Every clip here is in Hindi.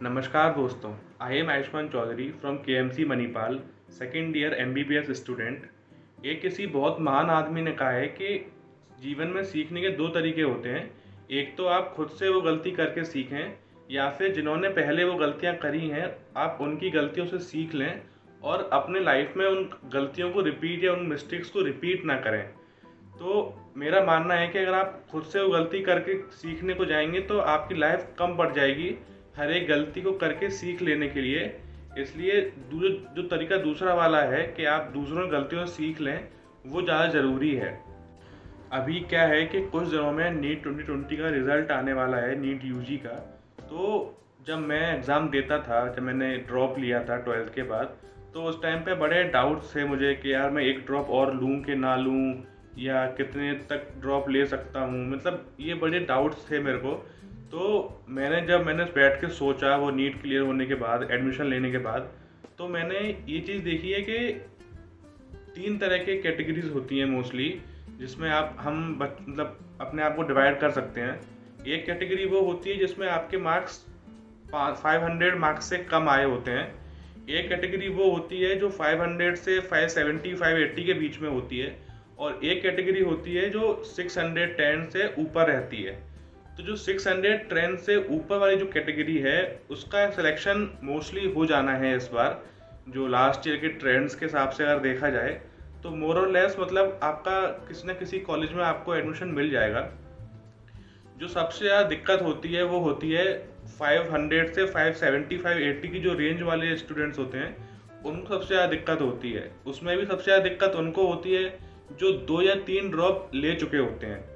नमस्कार दोस्तों, I am Ayushman Chaudhary from KMC Manipal, second year MBBS student. एक किसी बहुत महान आदमी ने कहा है कि जीवन में सीखने के दो तरीके होते हैं। एक तो आप खुद से वो गलती करके सीखें, या फिर जिन्होंने पहले वो गलतियां करी हैं आप उनकी गलतियों से सीख लें और अपने लाइफ में उन गलतियों को रिपीट या उन मिस्टेक्स को रिपीट ना करें। तो मेरा मानना है कि अगर आप खुद से वो गलती करके सीखने को जाएंगे तो आपकी लाइफ कम पड़ जाएगी हर एक गलती को करके सीख लेने के लिए। इसलिए जो तरीका दूसरा वाला है कि आप दूसरों की गलतियों से सीख लें, वो ज़्यादा ज़रूरी है। अभी क्या है कि कुछ दिनों में नीट 2020 का रिज़ल्ट आने वाला है, नीट यूजी का। तो जब मैं एग्ज़ाम देता था, जब मैंने ड्रॉप लिया था 12th के बाद, तो उस टाइम पे बड़े डाउट्स थे मुझे कि यार मैं एक ड्रॉप और लूँ कि ना लूँ, या कितने तक ड्रॉप ले सकता हूँ। मतलब ये बड़े डाउट्स थे मेरे को। तो मैंने बैठ के सोचा वो नीट क्लियर होने के बाद, एडमिशन लेने के बाद, तो मैंने ये चीज़ देखी है कि 3 तरह के कैटेगरीज होती हैं मोस्टली, जिसमें मतलब अपने आप को डिवाइड कर सकते हैं। एक कैटेगरी वो होती है जिसमें आपके मार्क्स 500 मार्क्स से कम आए होते हैं। एक कैटेगरी वो होती है जो 500 से 570 580 के बीच में होती है, और एक कैटेगरी होती है जो 610 से ऊपर रहती है। तो जो 610 से ऊपर वाली जो कैटेगरी है उसका सिलेक्शन मोस्टली हो जाना है इस बार। जो लास्ट ईयर के ट्रेंड्स के हिसाब से अगर देखा जाए तो मोर और लेस मतलब आपका किसी न किसी कॉलेज में आपको एडमिशन मिल जाएगा। जो सबसे ज़्यादा दिक्कत होती है वो होती है 500 से 570 580 की जो रेंज वाले स्टूडेंट्स होते हैं, उनको सबसे ज़्यादा दिक्कत होती है। उसमें भी सबसे ज़्यादा दिक्कत उनको होती है जो 2 या 3 ड्रॉप ले चुके होते हैं।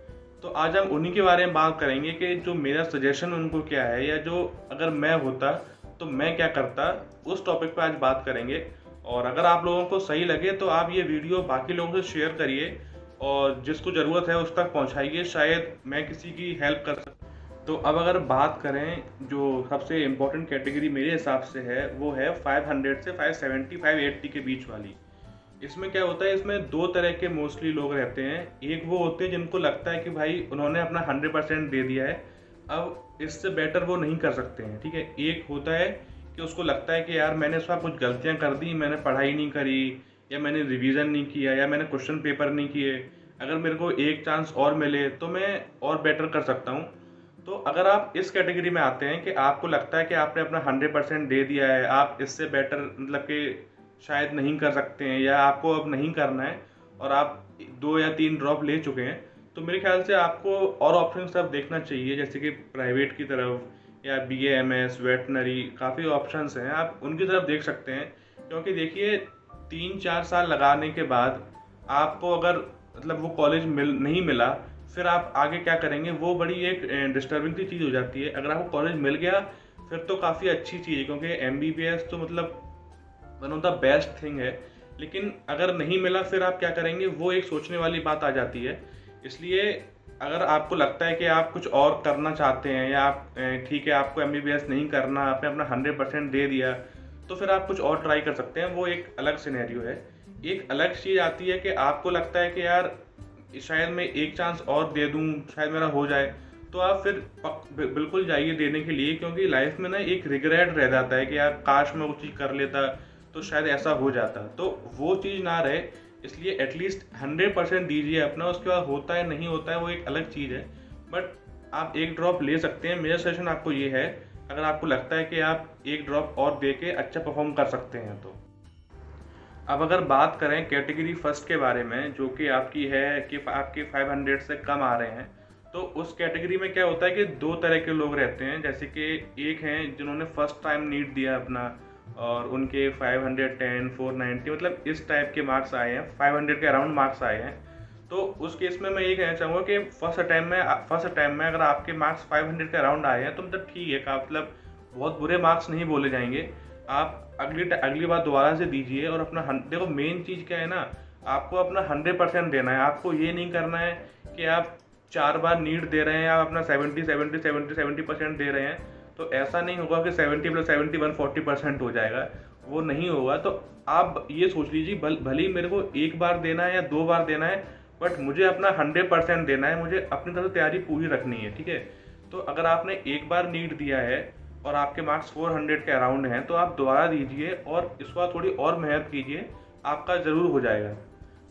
तो आज हम उन्हीं के बारे में बात करेंगे कि जो मेरा सजेशन उनको क्या है, या जो अगर मैं होता तो मैं क्या करता, उस टॉपिक पे आज बात करेंगे। और अगर आप लोगों को सही लगे तो आप ये वीडियो बाकी लोगों से शेयर करिए और जिसको ज़रूरत है उस तक पहुँचाइए, शायद मैं किसी की हेल्प कर सकूँ। तो अब अगर बात करें, जो सबसे इम्पोर्टेंट कैटेगरी मेरे हिसाब से है वो है 500 से 570 580 के बीच वाली। इसमें क्या होता है, इसमें दो तरह के मोस्टली लोग रहते हैं। एक वो होते हैं जिनको लगता है कि भाई उन्होंने अपना 100% दे दिया है, अब इससे बेटर वो नहीं कर सकते हैं, ठीक है। एक होता है कि उसको लगता है कि यार मैंने इस बार कुछ गलतियां कर दी, मैंने पढ़ाई नहीं करी, या मैंने रिवीजन नहीं किया, या मैंने क्वेश्चन पेपर नहीं किए, अगर मेरे को एक चांस और मिले तो मैं और बेटर कर सकता हूँ। तो अगर आप इस कैटेगरी में आते हैं कि आपको लगता है कि आपने अपना 100% दे दिया है, आप इससे बेटर मतलब कि शायद नहीं कर सकते हैं, या आपको अब नहीं करना है, और आप 2 या 3 ड्रॉप ले चुके हैं, तो मेरे ख्याल से आपको और ऑप्शन सब देखना चाहिए, जैसे कि प्राइवेट की तरफ या BA MS वेटनरी, काफ़ी ऑप्शंस हैं, आप उनकी तरफ देख सकते हैं। क्योंकि देखिए 3-4 साल लगाने के बाद आपको अगर मतलब वो कॉलेज नहीं मिला, फिर आप आगे क्या करेंगे, वो बड़ी एक डिस्टर्बिंग सी चीज़ हो जाती है। अगर आपको कॉलेज मिल गया फिर तो काफ़ी अच्छी चीज़ है, क्योंकि MBBS तो मतलब one of the best thing है। लेकिन अगर नहीं मिला फिर आप क्या करेंगे, वो एक सोचने वाली बात आ जाती है। इसलिए अगर आपको लगता है कि आप कुछ और करना चाहते हैं, या आप ठीक है आपको MBBS नहीं करना, आपने अपना 100% दे दिया, तो फिर आप कुछ और ट्राई कर सकते हैं, वो एक अलग सिनेरियो है। एक अलग चीज़ आती है कि आपको लगता है कि यार शायद मैं एक चांस और दे दूं, शायद मेरा हो जाए, तो आप फिर बिल्कुल जाइए देने के लिए। क्योंकि लाइफ में ना एक रिग्रेट रह जाता है कि यार काश मैं वो चीज़ कर लेता तो शायद ऐसा हो जाता, तो वो चीज़ ना रहे। इसलिए एटलीस्ट 100% दीजिए अपना, उसके बाद होता है नहीं होता है वो एक अलग चीज़ है, बट आप एक ड्रॉप ले सकते हैं। मेरा सजेशन आपको ये है, अगर आपको लगता है कि आप एक ड्रॉप और दे के अच्छा परफॉर्म कर सकते हैं तो। अब अगर बात करें कैटेगरी फर्स्ट के बारे में, जो कि आपकी है कि आपके 500 से कम आ रहे हैं, तो उस कैटेगरी में क्या होता है कि दो तरह के लोग रहते हैं। जैसे कि एक हैं जिन्होंने फर्स्ट टाइम नीट दिया अपना, और उनके 510 490 मतलब इस टाइप के मार्क्स आए हैं, 500 के अराउंड मार्क्स आए हैं। तो उस केस में मैं ये कहना चाहूँगा कि फर्स्ट अटैम्प में अगर आपके मार्क्स 500 के अराउंड आए हैं तो मतलब ठीक है का, मतलब बहुत बुरे मार्क्स नहीं बोले जाएंगे। आप अगली बार दोबारा से दीजिए और अपना देखो मेन चीज़ क्या है ना, आपको अपना 100% देना है। आपको ये नहीं करना है कि आप 4 बार नीट दे रहे हैं, आप अपना 70% दे रहे हैं, तो ऐसा नहीं होगा कि 70 + 71 40% हो जाएगा, वो नहीं होगा। तो आप ये सोच लीजिए भले ही मेरे को एक बार देना है या 2 बार देना है, बट मुझे अपना 100% देना है, मुझे अपनी तरफ से तैयारी पूरी रखनी है, ठीक है। तो अगर आपने एक बार नीट दिया है और आपके मार्क्स 400 के अराउंड हैं तो आप दोबारा दीजिए और इस बार थोड़ी और मेहनत कीजिए, आपका ज़रूर हो जाएगा।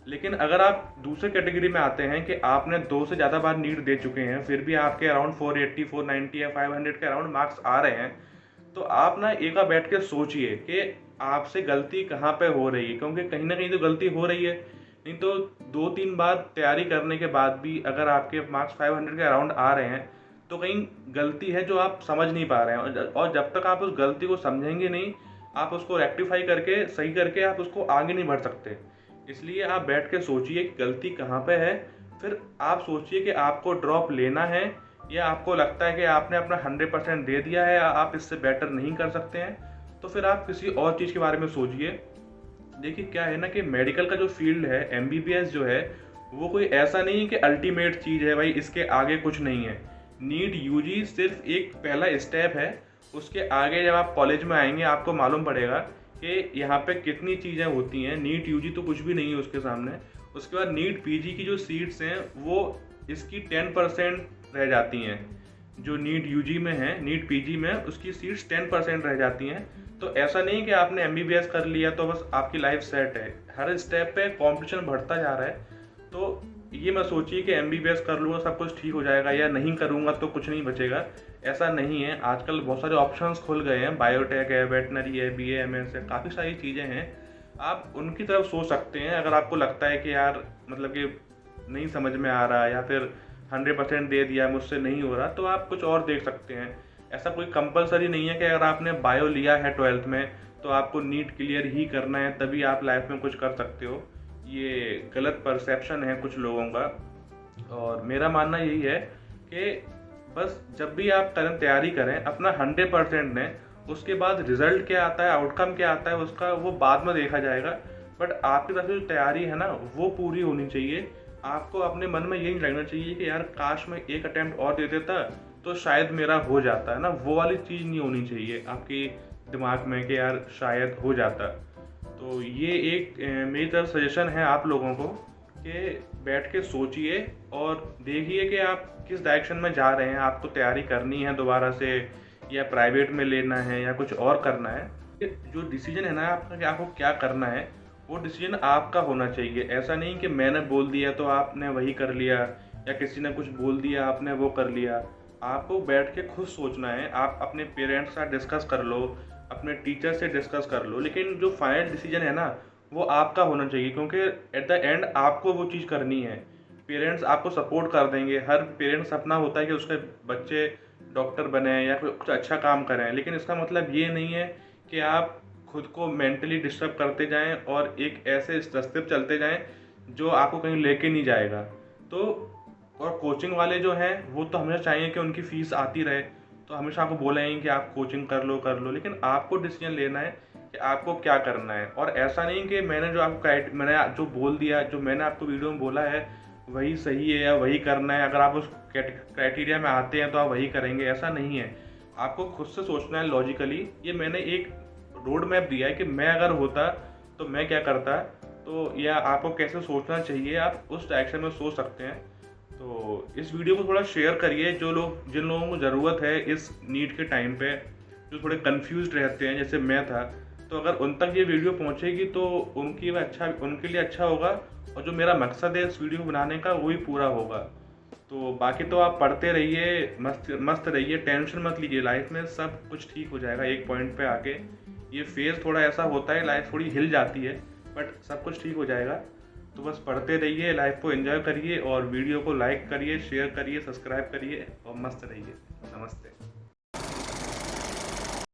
लेकिन अगर आप दूसरे कैटेगरी में आते हैं कि आपने 2 से ज़्यादा बार नीट दे चुके हैं, फिर भी आपके अराउंड 480, 490 या 500 के अराउंड मार्क्स आ रहे हैं, तो आप ना एक बार बैठ के सोचिए कि आपसे गलती कहाँ पे हो रही है, क्योंकि कहीं ना कहीं तो गलती हो रही है। नहीं तो 2-3 बार तैयारी करने के बाद भी अगर आपके मार्क्स 500 के अराउंड आ रहे हैं तो कहीं गलती है जो आप समझ नहीं पा रहे हैं, और जब तक आप उस गलती को समझेंगे नहीं, आप उसको रेक्टिफाई करके सही करके आप उसको आगे नहीं बढ़ सकते। इसलिए आप बैठ के सोचिए कि गलती कहाँ पे है, फिर आप सोचिए कि आपको ड्रॉप लेना है या आपको लगता है कि आपने अपना 100% दे दिया है, आप इससे बेटर नहीं कर सकते हैं, तो फिर आप किसी और चीज़ के बारे में सोचिए। देखिए क्या है ना कि मेडिकल का जो फील्ड है, एमबीबीएस जो है, वो कोई ऐसा नहीं है कि अल्टीमेट चीज़ है भाई, इसके आगे कुछ नहीं है। नीट यूजी सिर्फ एक पहला स्टेप है। उसके आगे जब आप कॉलेज में आएंगे आपको मालूम पड़ेगा कि यहाँ पे कितनी चीज़ें होती हैं। नीट यूजी तो कुछ भी नहीं है उसके सामने। उसके बाद नीट पीजी की जो सीट्स हैं वो इसकी 10% रह जाती हैं। जो नीट यूजी में है, नीट पीजी में उसकी सीट्स 10% रह जाती हैं। तो ऐसा नहीं कि आपने एमबीबीएस कर लिया तो बस आपकी लाइफ सेट है। हर स्टेप पे कंपटीशन बढ़ता जा रहा है। तो ये मैं सोचिए कि एमबीबीएस कर लूँगा सब कुछ ठीक हो जाएगा, या नहीं करूँगा तो कुछ नहीं बचेगा। ऐसा नहीं है। आजकल बहुत सारे ऑप्शंस खुल गए हैं, बायोटेक है, वेटनरी है, बीए एमएस है, काफ़ी सारी चीज़ें हैं। आप उनकी तरफ सोच सकते हैं। अगर आपको लगता है कि यार मतलब कि नहीं समझ में आ रहा, या फिर 100% दे दिया, मुझसे नहीं हो रहा, तो आप कुछ और देख सकते हैं। ऐसा कोई कंपलसरी नहीं है कि अगर आपने बायो लिया है 12th में तो आपको नीट क्लियर ही करना है तभी आप लाइफ में कुछ कर सकते हो। ये गलत परसेप्शन है कुछ लोगों का। और मेरा मानना यही है कि बस जब भी आप तैयारी करें अपना 100% दें। उसके बाद रिजल्ट क्या आता है, आउटकम क्या आता है, उसका वो बाद में देखा जाएगा। बट आपकी तरफ से जो तैयारी है ना वो पूरी होनी चाहिए। आपको अपने मन में यही लगना चाहिए कि यार काश मैं एक अटैम्प्ट और दे देता तो शायद मेरा हो जाता है ना। वो वाली चीज़ नहीं होनी चाहिए आपके दिमाग में कि यार शायद हो जाता। तो ये एक मेरी तरफ सजेशन है आप लोगों को कि बैठ के सोचिए और देखिए कि आप किस डायरेक्शन में जा रहे हैं। आपको तैयारी करनी है दोबारा से, या प्राइवेट में लेना है, या कुछ और करना है। जो डिसीजन है ना आपका कि आपको क्या करना है, वो डिसीजन आपका होना चाहिए। ऐसा नहीं कि मैंने बोल दिया तो आपने वही कर लिया, या किसी ने कुछ बोल दिया आपने वो कर लिया। आपको बैठ के खुद सोचना है। आप अपने पेरेंट्स के साथ डिस्कस कर लो, अपने टीचर से डिस्कस कर लो, लेकिन जो फाइनल डिसीजन है ना वो आपका होना चाहिए, क्योंकि एट द एंड आपको वो चीज़ करनी है। पेरेंट्स आपको सपोर्ट कर देंगे। हर पेरेंट्स सपना होता है कि उसके बच्चे डॉक्टर बने या कुछ अच्छा काम करें, लेकिन इसका मतलब ये नहीं है कि आप खुद को मेंटली डिस्टर्ब करते जाएं और एक ऐसे रास्ते पर चलते जाएं जो आपको कहीं लेके नहीं जाएगा। तो और कोचिंग वाले जो हैं वो तो हमेशा चाहिए कि उनकी फ़ीस आती रहे, तो हमेशा आपको बोलेंगे कि आप कोचिंग कर लो, लेकिन आपको डिसीजन लेना है कि आपको क्या करना है। और ऐसा नहीं कि मैंने जो बोल दिया, जो मैंने आपको वीडियो में बोला है वही सही है या वही करना है, अगर आप उस क्राइटेरिया में आते हैं तो आप वही करेंगे, ऐसा नहीं है। आपको खुद से सोचना है लॉजिकली। ये मैंने एक रोड मैप दिया है कि मैं अगर होता तो मैं क्या करता, तो या आपको कैसे सोचना चाहिए, आप उस डायरेक्शन में सोच सकते हैं। तो इस वीडियो को थोड़ा शेयर करिए जिन लोगों को ज़रूरत है इस नीट के टाइम पे, जो थोड़े कंफ्यूज रहते हैं जैसे मैं था। तो अगर उन तक ये वीडियो पहुंचेगी तो उनके लिए अच्छा होगा, और जो मेरा मकसद है इस वीडियो बनाने का वो भी पूरा होगा। तो बाकी तो आप पढ़ते रहिए, मस्त रहिए, टेंशन मत लीजिए। लाइफ में सब कुछ ठीक हो जाएगा एक पॉइंट पे आके। ये फेज़ थोड़ा ऐसा होता है, लाइफ थोड़ी हिल जाती है, बट सब कुछ ठीक हो जाएगा। तो बस पढ़ते रहिए, लाइफ को एंजॉय करिए, और वीडियो को लाइक करिए, शेयर करिए, सब्सक्राइब करिए, और मस्त रहिए। नमस्ते।